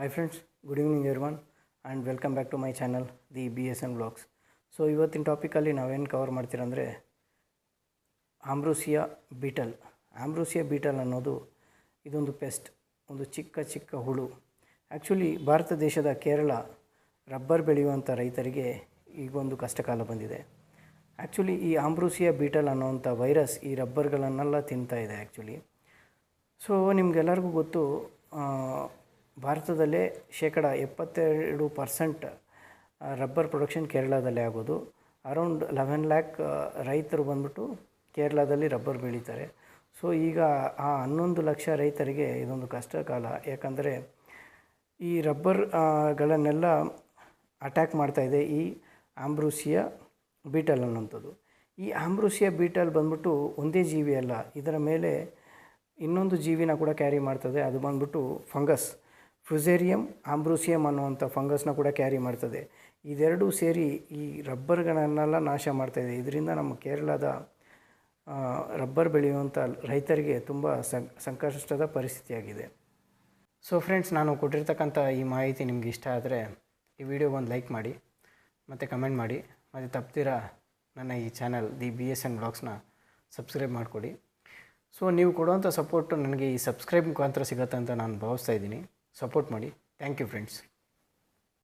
Hi friends, good evening everyone and welcome back to my channel the BSN Vlogs. So ಇವತ್ತಿನ ಟಾಪಿಕಲ್ಲಿ ನಾವೇನು cover ಮಾಡ್ತೀರಂದರೆ ಆಂಬ್ರೋಸಿಯಾ Beetal ಅನ್ನೋದು ಇದೊಂದು pest, ಒಂದು ಚಿಕ್ಕ ಹುಳು. ಆ್ಯಕ್ಚುಲಿ ಭಾರತ ದೇಶದ ಕೇರಳ ರಬ್ಬರ್ ಬೆಳೆಯುವಂಥ ರೈತರಿಗೆ ಈಗೊಂದು ಕಷ್ಟಕಾಲ ಬಂದಿದೆ. ಆ್ಯಕ್ಚುಲಿ ಈ ಆಂಬ್ರೋಸಿಯಾ ಬೀಟಲ್ ಅನ್ನೋವಂಥ ವೈರಸ್ ಈ ರಬ್ಬರ್ಗಳನ್ನೆಲ್ಲ ತಿಂತಾ ಇದೆ ಆ್ಯಕ್ಚುಲಿ. ಸೊ ನಿಮಗೆಲ್ಲರಿಗೂ ಗೊತ್ತು, ಭಾರತದಲ್ಲೇ 72% ರಬ್ಬರ್ ಪ್ರೊಡಕ್ಷನ್ ಕೇರಳದಲ್ಲೇ ಆಗೋದು. ಅರೌಂಡ್ 11 ಲ್ಯಾಕ್ ರೈತರು ಬಂದ್ಬಿಟ್ಟು ಕೇರಳದಲ್ಲಿ ರಬ್ಬರ್ ಬೆಳೀತಾರೆ. ಸೊ ಈಗ ಆ 11 ಲಕ್ಷ ರೈತರಿಗೆ ಇದೊಂದು ಕಷ್ಟ ಕಾಲ. ಯಾಕಂದರೆ ಈ ರಬ್ಬರ್ಗಳನ್ನೆಲ್ಲ ಅಟ್ಯಾಕ್ ಮಾಡ್ತಾಯಿದೆ ಈ ಆಂಬ್ರೋಸಿಯಾ ಬೀಟಲ್ ಅನ್ನೋಂಥದ್ದು. ಈ ಆಂಬ್ರೋಸಿಯಾ ಬೀಟಲ್ ಬಂದ್ಬಿಟ್ಟು ಒಂದೇ ಜೀವಿ ಅಲ್ಲ, ಇದರ ಮೇಲೆ ಇನ್ನೊಂದು ಜೀವಿನ ಕೂಡ ಕ್ಯಾರಿ ಮಾಡ್ತದೆ. ಅದು ಬಂದ್ಬಿಟ್ಟು ಫಂಗಸ್, ಫ್ಯುಸೇರಿಯಂ ಆಂಬ್ರೋಸಿಯಂ ಅನ್ನುವಂಥ ಫಂಗಸ್ನ ಕೂಡ ಕ್ಯಾರಿ ಮಾಡ್ತದೆ. ಇದೆರಡೂ ಸೇರಿ ಈ ರಬ್ಬರ್ಗಳನ್ನೆಲ್ಲ ನಾಶ ಮಾಡ್ತಾಯಿದೆ. ಇದರಿಂದ ನಮ್ಮ ಕೇರಳದ ರಬ್ಬರ್ ಬೆಳೆಯುವಂಥ ರೈತರಿಗೆ ತುಂಬ ಸಂಕಷ್ಟದ ಪರಿಸ್ಥಿತಿಯಾಗಿದೆ. ಸೊ ಫ್ರೆಂಡ್ಸ್, ನಾನು ಕೊಟ್ಟಿರ್ತಕ್ಕಂಥ ಈ ಮಾಹಿತಿ ನಿಮಗೆ ಇಷ್ಟ ಆದರೆ ಈ ವಿಡಿಯೋಗೊಂದು ಲೈಕ್ ಮಾಡಿ ಮತ್ತು ಕಮೆಂಟ್ ಮಾಡಿ, ಮತ್ತು ತಪ್ಪದಿರ ನನ್ನ ಈ ಚಾನಲ್ ದಿ BSN ವ್ಲಾಗ್ಸ್ನ ಸಬ್ಸ್ಕ್ರೈಬ್ ಮಾಡಿಕೊಡಿ. ಸೊ ನೀವು ಕೊಡುವಂಥ ಸಪೋರ್ಟು ನನಗೆ ಈ ಸಬ್ಸ್ಕ್ರೈಬ್ ಮುಖಾಂತರ ಸಿಗುತ್ತೆ ಅಂತ ನಾನು ಭಾವಿಸ್ತಾ ಇದ್ದೀನಿ. ಸಪೋರ್ಟ್ ಮಾಡಿ. Thank you friends.